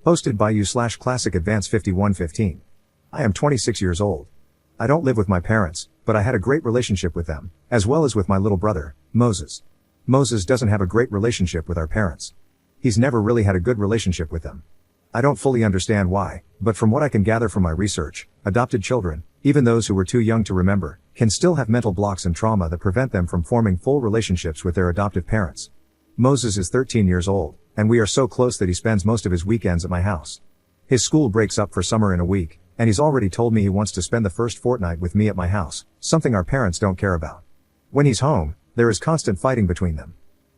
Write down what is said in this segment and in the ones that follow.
Posted by you/Classic Advance 5115. I am 26 years old. I don't live with my parents, but I had a great relationship with them, as well as with my little brother, Moses. Moses doesn't have a great relationship with our parents. He's never really had a good relationship with them. I don't fully understand why, but from what I can gather from my research, adopted children, even those who were too young to remember, can still have mental blocks and trauma that prevent them from forming full relationships with their adoptive parents. Moses is 13 years old, and we are so close that he spends most of his weekends at my house. His school breaks up for summer in a week, and he's already told me he wants to spend the first fortnight with me at my house, something our parents don't care about. When he's home, there is constant fighting between them.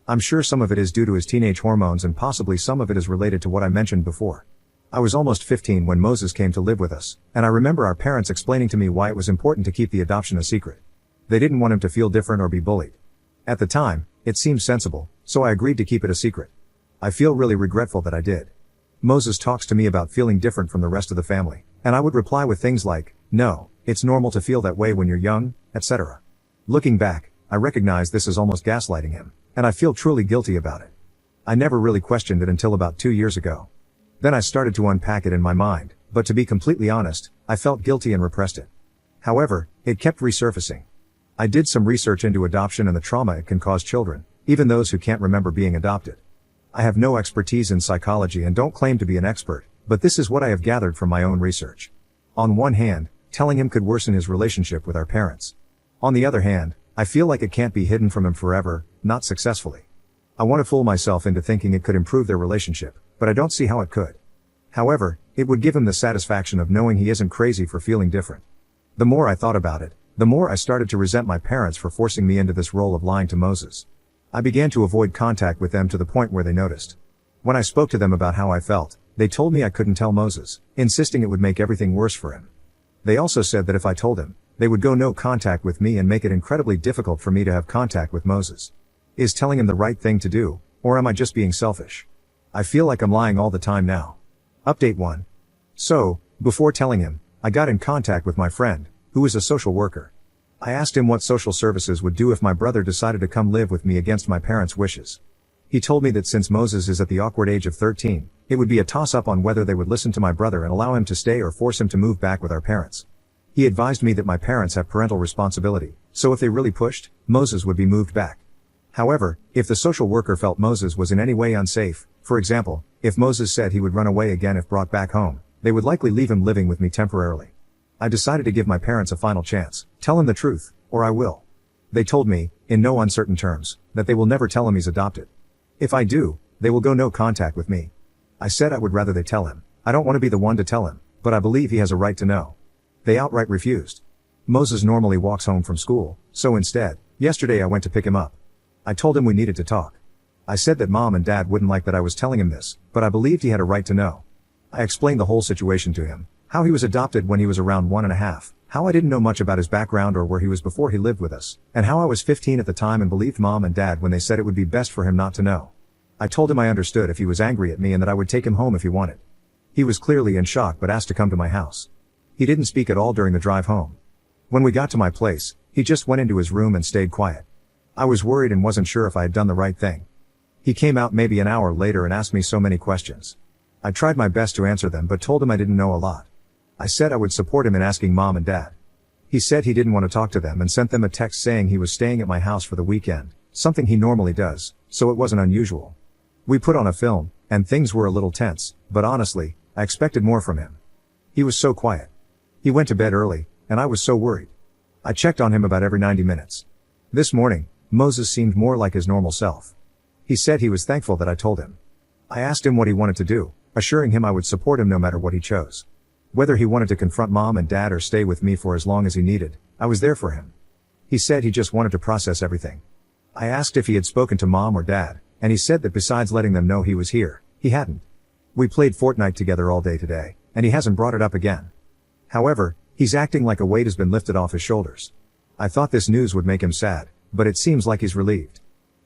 I'm sure some of it is due to his teenage hormones and possibly some of it is related to what I mentioned before. I was almost 15 when Moses came to live with us, and I remember our parents explaining to me why it was important to keep the adoption a secret. They didn't want him to feel different or be bullied. At the time, it seemed sensible, so I agreed to keep it a secret. I feel really regretful that I did. Moses talks to me about feeling different from the rest of the family, and I would reply with things like, "No, it's normal to feel that way when you're young," etc. Looking back, I recognize this is almost gaslighting him, and I feel truly guilty about it. I never really questioned it until about 2 years ago. Then I started to unpack it in my mind, but to be completely honest, I felt guilty and repressed it. However, it kept resurfacing. I did some research into adoption and the trauma it can cause children, even those who can't remember being adopted. I have no expertise in psychology and don't claim to be an expert, but this is what I have gathered from my own research. On one hand, telling him could worsen his relationship with our parents. On the other hand, I feel like it can't be hidden from him forever, not successfully. I want to fool myself into thinking it could improve their relationship, but I don't see how it could. However, it would give him the satisfaction of knowing he isn't crazy for feeling different. The more I thought about it, the more I started to resent my parents for forcing me into this role of lying to Moses. I began to avoid contact with them to the point where they noticed. When I spoke to them about how I felt, they told me I couldn't tell Moses, insisting it would make everything worse for him. They also said that if I told him, they would go no contact with me and make it incredibly difficult for me to have contact with Moses. Is telling him the right thing to do, or am I just being selfish? I feel like I'm lying all the time now. Update 1. So, before telling him, I got in contact with my friend, who is a social worker. I asked him what social services would do if my brother decided to come live with me against my parents' wishes. He told me that since Moses is at the awkward age of 13, it would be a toss-up on whether they would listen to my brother and allow him to stay or force him to move back with our parents. He advised me that my parents have parental responsibility, so if they really pushed, Moses would be moved back. However, if the social worker felt Moses was in any way unsafe, for example, if Moses said he would run away again if brought back home, they would likely leave him living with me temporarily. I decided to give my parents a final chance, tell him the truth, or I will. They told me, in no uncertain terms, that they will never tell him he's adopted. If I do, they will go no contact with me. I said I would rather they tell him. I don't want to be the one to tell him, but I believe he has a right to know. They outright refused. Moses normally walks home from school, so instead, yesterday I went to pick him up. I told him we needed to talk. I said that Mom and Dad wouldn't like that I was telling him this, but I believed he had a right to know. I explained the whole situation to him. How he was adopted when he was around 1.5, how I didn't know much about his background or where he was before he lived with us, and how I was 15 at the time and believed Mom and Dad when they said it would be best for him not to know. I told him I understood if he was angry at me and that I would take him home if he wanted. He was clearly in shock but asked to come to my house. He didn't speak at all during the drive home. When we got to my place, he just went into his room and stayed quiet. I was worried and wasn't sure if I had done the right thing. He came out maybe an hour later and asked me so many questions. I tried my best to answer them but told him I didn't know a lot. I said I would support him in asking Mom and Dad. He said he didn't want to talk to them and sent them a text saying he was staying at my house for the weekend, something he normally does, so it wasn't unusual. We put on a film, and things were a little tense, but honestly, I expected more from him. He was so quiet. He went to bed early, and I was so worried. I checked on him about every 90 minutes. This morning, Moses seemed more like his normal self. He said he was thankful that I told him. I asked him what he wanted to do, assuring him I would support him no matter what he chose. Whether he wanted to confront Mom and Dad or stay with me for as long as he needed, I was there for him. He said he just wanted to process everything. I asked if he had spoken to Mom or Dad, and he said that besides letting them know he was here, he hadn't. We played Fortnite together all day today, and he hasn't brought it up again. However, he's acting like a weight has been lifted off his shoulders. I thought this news would make him sad, but it seems like he's relieved.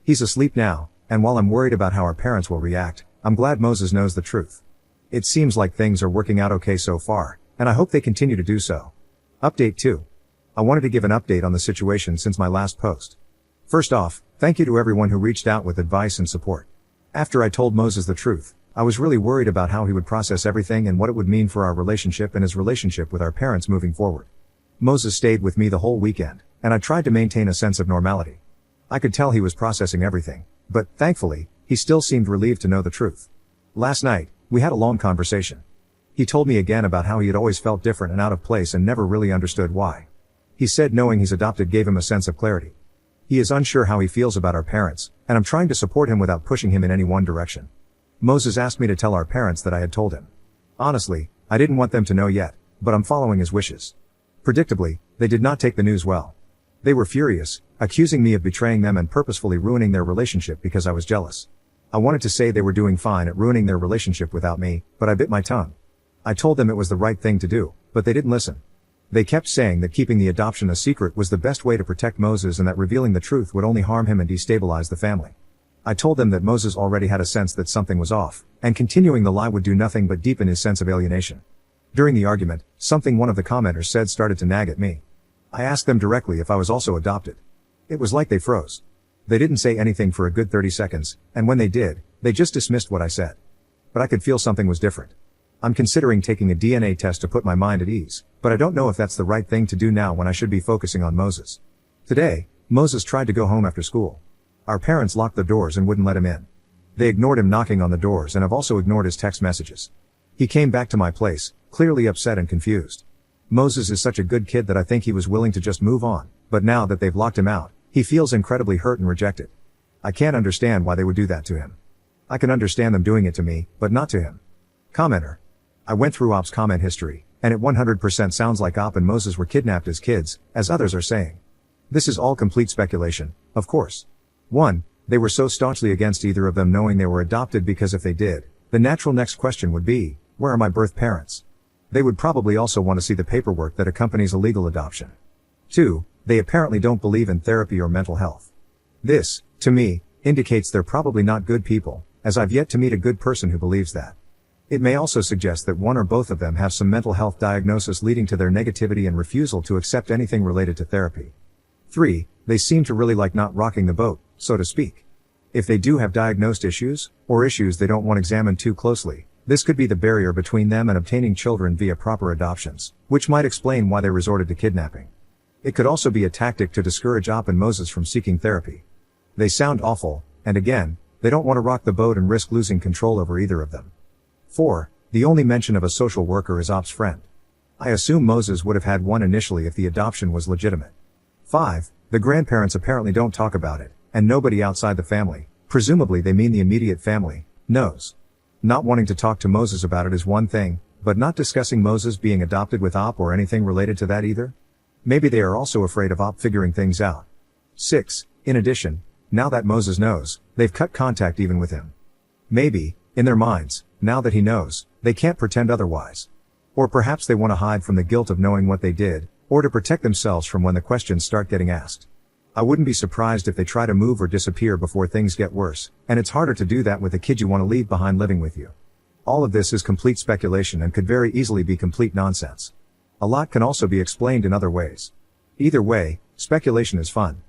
He's asleep now, and while I'm worried about how our parents will react, I'm glad Moses knows the truth. It seems like things are working out okay so far, and I hope they continue to do so. Update 2. I wanted to give an update on the situation since my last post. First off, thank you to everyone who reached out with advice and support. After I told Moses the truth, I was really worried about how he would process everything and what it would mean for our relationship and his relationship with our parents moving forward. Moses stayed with me the whole weekend, and I tried to maintain a sense of normality. I could tell he was processing everything, but, thankfully, he still seemed relieved to know the truth. Last night, we had a long conversation. He told me again about how he had always felt different and out of place and never really understood why. He said knowing he's adopted gave him a sense of clarity. He is unsure how he feels about our parents, and I'm trying to support him without pushing him in any one direction. Moses asked me to tell our parents that I had told him. Honestly, I didn't want them to know yet, but I'm following his wishes. Predictably, they did not take the news well. They were furious, accusing me of betraying them and purposefully ruining their relationship because I was jealous. I wanted to say they were doing fine at ruining their relationship without me, but I bit my tongue. I told them it was the right thing to do, but they didn't listen. They kept saying that keeping the adoption a secret was the best way to protect Moses and that revealing the truth would only harm him and destabilize the family. I told them that Moses already had a sense that something was off, and continuing the lie would do nothing but deepen his sense of alienation. During the argument, something one of the commenters said started to nag at me. I asked them directly if I was also adopted. It was like they froze. They didn't say anything for a good 30 seconds, and when they did, they just dismissed what I said. But I could feel something was different. I'm considering taking a DNA test to put my mind at ease, but I don't know if that's the right thing to do now when I should be focusing on Moses. Today, Moses tried to go home after school. Our parents locked the doors and wouldn't let him in. They ignored him knocking on the doors and have also ignored his text messages. He came back to my place, clearly upset and confused. Moses is such a good kid that I think he was willing to just move on, but now that they've locked him out, he feels incredibly hurt and rejected. I can't understand why they would do that to him. I can understand them doing it to me, but not to him. Commenter. I went through Op's comment history, and it 100% sounds like Op and Moses were kidnapped as kids, as others are saying. This is all complete speculation, of course. 1. They were so staunchly against either of them knowing they were adopted because if they did, the natural next question would be, where are my birth parents? They would probably also want to see the paperwork that accompanies a legal adoption. 2. They apparently don't believe in therapy or mental health. This, to me, indicates they're probably not good people, as I've yet to meet a good person who believes that. It may also suggest that one or both of them have some mental health diagnosis leading to their negativity and refusal to accept anything related to therapy. 3. They seem to really like not rocking the boat, so to speak. If they do have diagnosed issues, or issues they don't want examined too closely, this could be the barrier between them and obtaining children via proper adoptions, which might explain why they resorted to kidnapping. It could also be a tactic to discourage Op and Moses from seeking therapy. They sound awful, and again, they don't want to rock the boat and risk losing control over either of them. 4. The only mention of a social worker is Op's friend. I assume Moses would have had one initially if the adoption was legitimate. 5. The grandparents apparently don't talk about it, and nobody outside the family, presumably they mean the immediate family, knows. Not wanting to talk to Moses about it is one thing, but not discussing Moses being adopted with Op or anything related to that either? Maybe they are also afraid of Op figuring things out. 6. In addition, now that Moses knows, they've cut contact even with him. Maybe, in their minds, now that he knows, they can't pretend otherwise. Or perhaps they want to hide from the guilt of knowing what they did, or to protect themselves from when the questions start getting asked. I wouldn't be surprised if they try to move or disappear before things get worse, and it's harder to do that with a kid you want to leave behind living with you. All of this is complete speculation and could very easily be complete nonsense. A lot can also be explained in other ways. Either way, speculation is fun.